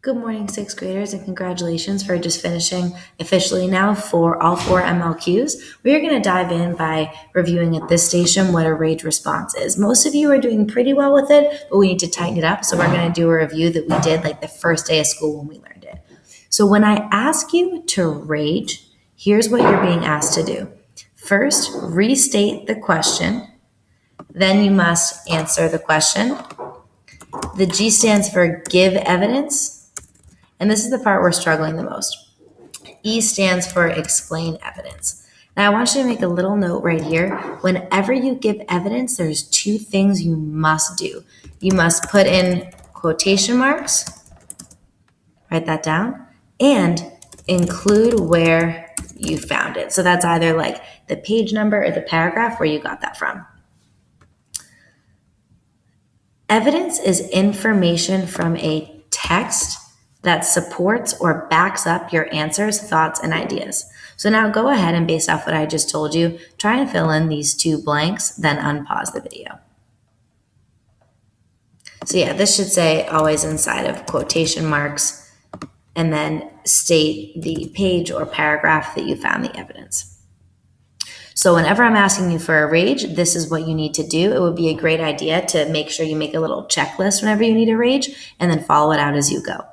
Good morning, sixth graders, and congratulations for just finishing officially now for all four MLQs. We are going to dive in by reviewing at this station what a rage response is. Most of you are doing pretty well with it, but we need to tighten it up. So we're going to do a review that we did like the first day of school when we learned it. So when I ask you to rage, here's what you're being asked to do. First, restate the question. Then you must answer the question. The G stands for give evidence. And this is the part we're struggling the most. E stands for explain evidence. Now, I want you to make a little note right here. Whenever you give evidence, there's two things you must do. You must put in quotation marks, write that down, and include where you found it. So that's either like the page number or the paragraph where you got that from. Evidence is information from a text that supports or backs up your answers, thoughts, and ideas. So now go ahead and based off what I just told you, try and fill in these two blanks, then unpause the video. So yeah, this should say always inside of quotation marks and then state the page or paragraph that you found the evidence. So whenever I'm asking you for a rage, this is what you need to do. It would be a great idea to make sure you make a little checklist whenever you need a rage and then follow it out as you go.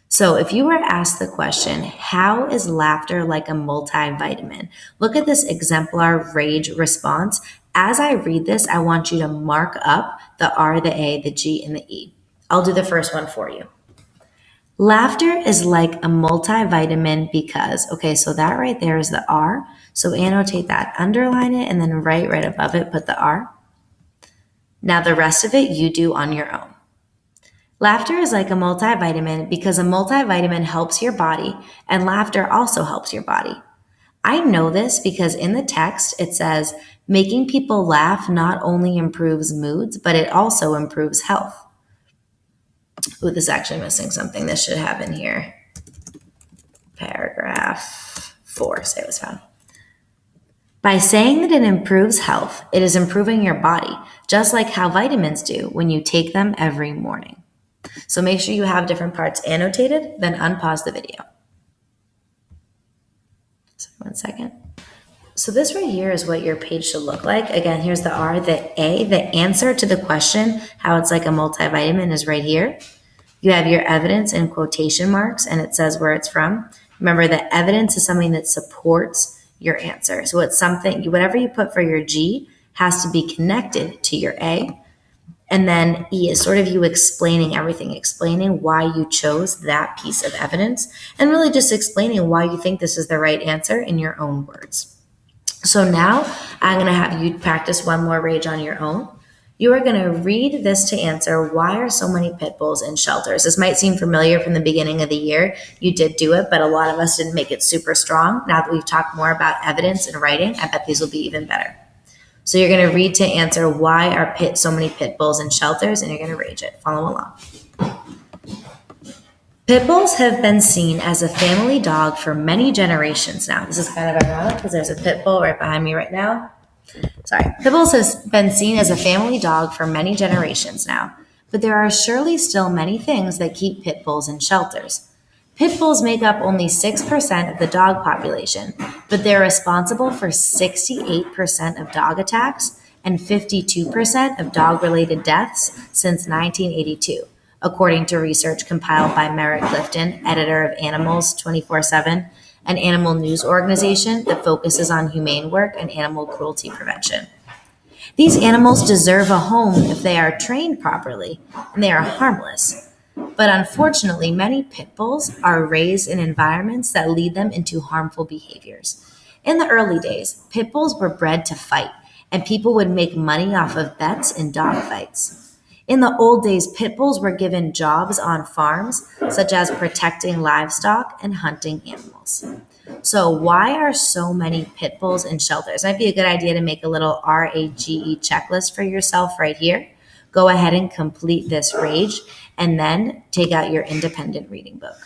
So if you were asked the question, how is laughter like a multivitamin? Look at this exemplar rage response. As I read this, I want you to mark up the R, the A, the G, and the E. I'll do the first one for you. Laughter is like a multivitamin because, okay, so that right there is the R. So annotate that, underline it, and then right above it, put the R. Now the rest of it you do on your own. Laughter is like a multivitamin because a multivitamin helps your body and laughter also helps your body. I know this because in the text it says making people laugh not only improves moods, but it also improves health. Ooh, this is actually missing something. This should have in here. Paragraph 4, say it was found. By saying that it improves health, it is improving your body, just like how vitamins do when you take them every morning. So make sure you have different parts annotated, then unpause the video. So 1 second. So this right here is what your page should look like. Again, here's the R, the A. The answer to the question, how it's like a multivitamin, is right here. You have your evidence in quotation marks, and it says where it's from. Remember that evidence is something that supports your answer. So it's something, whatever you put for your G has to be connected to your A. And then E is sort of you explaining everything, explaining why you chose that piece of evidence, and really just explaining why you think this is the right answer in your own words. So now I'm going to have you practice one more rage on your own. You are going to read this to answer, why are so many pit bulls in shelters? This might seem familiar from the beginning of the year. You did do it, but a lot of us didn't make it super strong. Now that we've talked more about evidence and writing, I bet these will be even better. So you're going to read to answer why are so many pit bulls in shelters, and you're going to rage it. Follow along. Pit bulls have been seen as a family dog for many generations now. This is kind of ironic because there's a pit bull right behind me right now. Sorry. Pit bulls have been seen as a family dog for many generations now, but there are surely still many things that keep pit bulls in shelters. Pit bulls make up only 6% of the dog population, but they're responsible for 68% of dog attacks and 52% of dog-related deaths since 1982, according to research compiled by Merritt Clifton, editor of Animals 24/7, an animal news organization that focuses on humane work and animal cruelty prevention. These animals deserve a home if they are trained properly, and they are harmless. But unfortunately, many pit bulls are raised in environments that lead them into harmful behaviors. In the early days, pit bulls were bred to fight, and people would make money off of bets in dog fights. In the old days, pit bulls were given jobs on farms, such as protecting livestock and hunting animals. So why are so many pit bulls in shelters? Might be a good idea to make a little RAGE checklist for yourself right here. Go ahead and complete this rage, and then take out your independent reading book.